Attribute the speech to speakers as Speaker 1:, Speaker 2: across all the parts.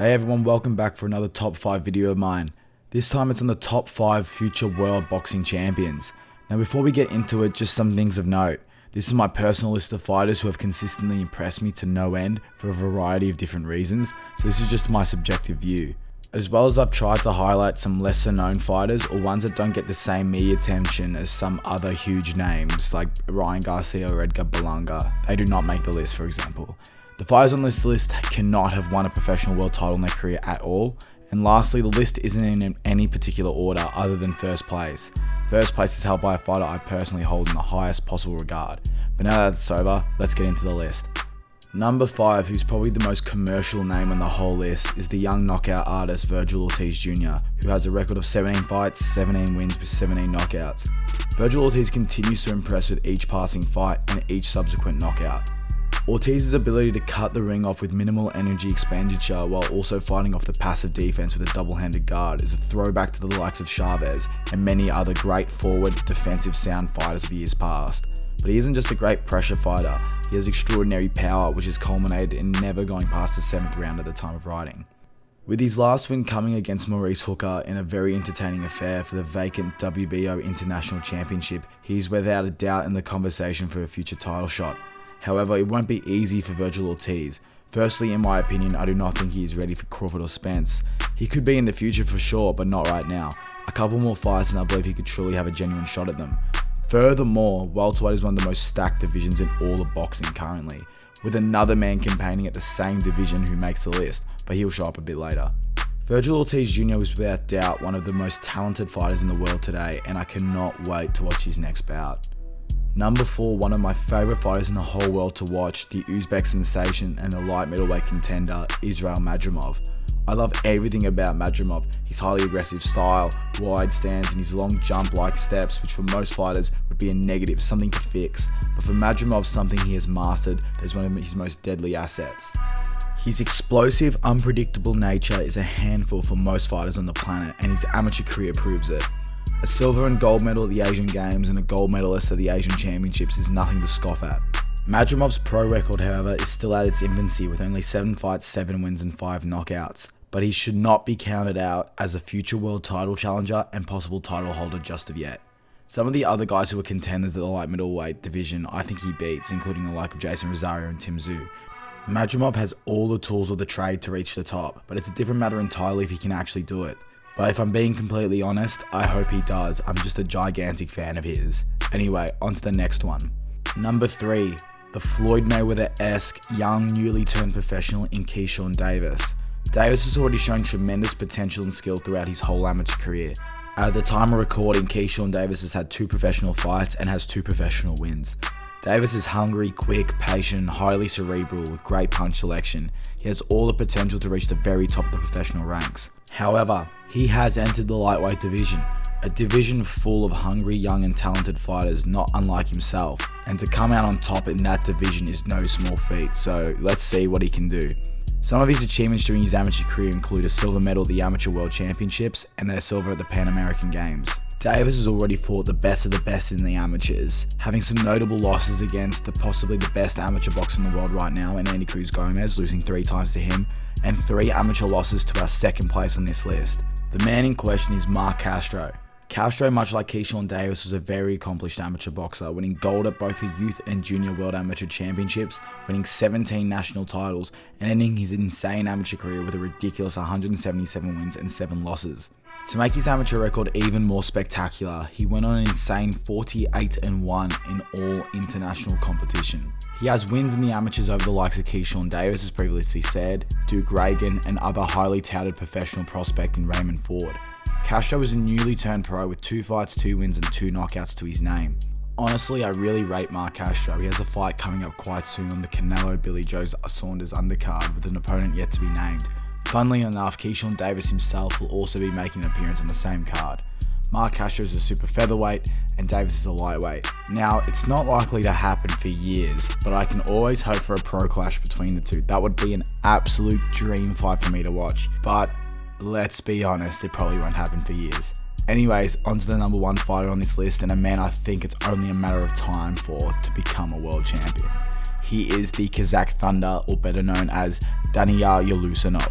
Speaker 1: Hey everyone, welcome back for another top 5 video of mine. This time it's on the top 5 future world boxing champions. Now before we get into it, just some things of note. This is my personal list of fighters who have consistently impressed me to no end for a variety of different reasons, so this is just my subjective view. As well as I've tried to highlight some lesser known fighters or ones that don't get the same media attention as some other huge names like Ryan Garcia or Edgar Berlanga. They do not make the list, for example. The fighters on this list cannot have won a professional world title in their career at all. And lastly, the list isn't in any particular order other than first place. First place is held by a fighter I personally hold in the highest possible regard. But now that it's over, let's get into the list. Number 5, who's probably the most commercial name on the whole list, is the young knockout artist Vergil Ortiz Jr., who has a record of 17 fights, 17 wins with 17 knockouts. Vergil Ortiz continues to impress with each passing fight and each subsequent knockout. Ortiz's ability to cut the ring off with minimal energy expenditure while also fighting off the passive defense with a double-handed guard is a throwback to the likes of Chavez and many other great forward, defensive sound fighters of years past. But he isn't just a great pressure fighter, he has extraordinary power which has culminated in never going past the 7th round at the time of writing. With his last win coming against Maurice Hooker in a very entertaining affair for the vacant WBO International Championship, he is without a doubt in the conversation for a future title shot. However, it won't be easy for Vergil Ortiz. Firstly, in my opinion, I do not think he is ready for Crawford or Spence. He could be in the future for sure, but not right now. A couple more fights and I believe he could truly have a genuine shot at them. Furthermore, welterweight is one of the most stacked divisions in all of boxing currently, with another man campaigning at the same division who makes the list, but he'll show up a bit later. Vergil Ortiz Jr. is without doubt one of the most talented fighters in the world today, and I cannot wait to watch his next bout. Number 4, one of my favourite fighters in the whole world to watch, the Uzbek sensation and the light middleweight contender, Israil Madramov. I love everything about Madramov, his highly aggressive style, wide stance and his long jump-like steps, which for most fighters would be a negative, something to fix. But for Madramov, something he has mastered that is one of his most deadly assets. His explosive, unpredictable nature is a handful for most fighters on the planet, and his amateur career proves it. A silver and gold medal at the Asian Games and a gold medalist at the Asian Championships is nothing to scoff at. Madramov's pro record, however, is still at its infancy with only 7 fights, 7 wins and 5 knockouts, but he should not be counted out as a future world title challenger and possible title holder just of yet. Some of the other guys who are contenders at the light middleweight division I think he beats, including the like of Jason Rosario and Tim Tszyu. Madramov has all the tools of the trade to reach the top, but it's a different matter entirely if he can actually do it. But if I'm being completely honest, I hope he does. I'm just a gigantic fan of his. Anyway, on to the next one. Number 3, the Floyd Mayweather-esque young newly turned professional in Keyshawn Davis. Davis has already shown tremendous potential and skill throughout his whole amateur career. At the time of recording, Keyshawn Davis has had 2 professional fights and has 2 professional wins. Davis is hungry, quick, patient, highly cerebral with great punch selection. He has all the potential to reach the very top of the professional ranks. However, he has entered the lightweight division, a division full of hungry, young and talented fighters not unlike himself, and to come out on top in that division is no small feat, so let's see what he can do. Some of his achievements during his amateur career include a silver medal at the Amateur World Championships and a silver at the Pan American Games. Davis has already fought the best of the best in the amateurs, having some notable losses against possibly the best amateur boxer in the world right now in Andy Cruz Gomez, losing 3 times to him, and 3 amateur losses to our second place on this list. The man in question is Mark Castro. Castro, much like Keyshawn Davis, was a very accomplished amateur boxer, winning gold at both the youth and junior world amateur championships, winning 17 national titles, and ending his insane amateur career with a ridiculous 177 wins and 7 losses. To make his amateur record even more spectacular, he went on an insane 48-1 in all international competition. He has wins in the amateurs over the likes of Keyshawn Davis, as previously said, Duke Reagan, and other highly touted professional prospect in Raymond Ford. Castro is a newly turned pro with 2 fights, 2 wins and 2 knockouts to his name. Honestly, I really rate Mark Castro. He has a fight coming up quite soon on the Canelo Billy Joe Saunders undercard with an opponent yet to be named. Funnily enough, Keyshawn Davis himself will also be making an appearance on the same card. Mark Castro is a super featherweight and Davis is a lightweight. Now, it's not likely to happen for years, but I can always hope for a pro clash between the two. That would be an absolute dream fight for me to watch, but let's be honest, it probably won't happen for years. Anyways, on to the number 1 fighter on this list, and a man I think it's only a matter of time for to become a world champion. He is the Kazakh Thunder, or better known as Daniil Ulusanov.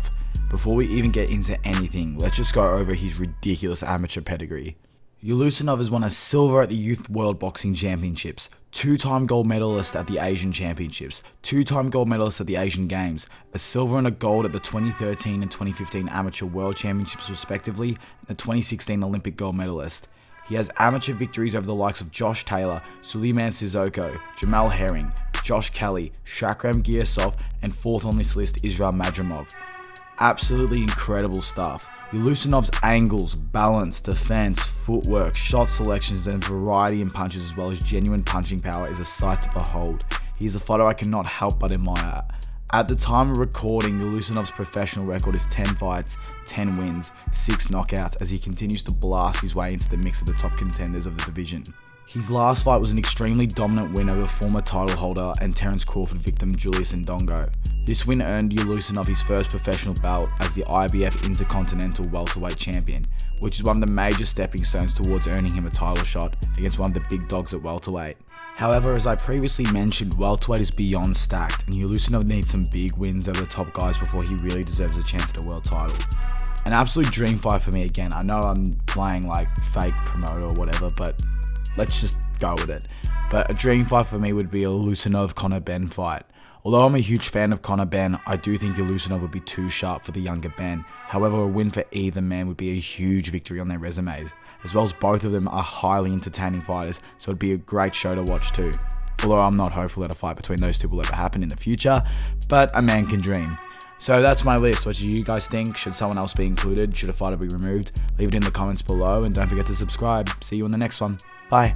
Speaker 1: Before we even get into anything, let's just go over his ridiculous amateur pedigree. Ulusanov has won a silver at the Youth World Boxing Championships, 2-time gold medalist at the Asian Championships, 2-time gold medalist at the Asian Games, a silver and a gold at the 2013 and 2015 Amateur World Championships respectively, and a 2016 Olympic gold medalist. He has amateur victories over the likes of Josh Taylor, Suleiman Sissoko, Jamal Herring, Josh Kelly, Shakram Giasov, and fourth on this list, Israel Madramov. Absolutely incredible stuff. Ulusanov's angles, balance, defense, footwork, shot selections, and variety in punches as well as genuine punching power is a sight to behold. He is a fighter I cannot help but admire. At the time of recording, Ulusanov's professional record is 10 fights, 10 wins, 6 knockouts as he continues to blast his way into the mix of the top contenders of the division. His last fight was an extremely dominant win over former title holder and Terence Crawford victim Julius Ndongo. This win earned Ulusanov his first professional belt as the IBF Intercontinental Welterweight Champion, which is one of the major stepping stones towards earning him a title shot against one of the big dogs at welterweight. However, as I previously mentioned, welterweight is beyond stacked and Ulusanov needs some big wins over the top guys before he really deserves a chance at a world title. An absolute dream fight for me again. I know I'm playing like fake promoter or whatever, but let's just go with it. But a dream fight for me would be a Ulusanov-Conor Benn fight. Although I'm a huge fan of Conor Benn, I do think Ulusanov would be too sharp for the younger Benn. However, a win for either man would be a huge victory on their resumes, as well as both of them are highly entertaining fighters, so it'd be a great show to watch too. Although I'm not hopeful that a fight between those two will ever happen in the future, but a man can dream. So that's my list. What do you guys think? Should someone else be included? Should a fighter be removed? Leave it in the comments below and don't forget to subscribe. See you in the next one. Bye.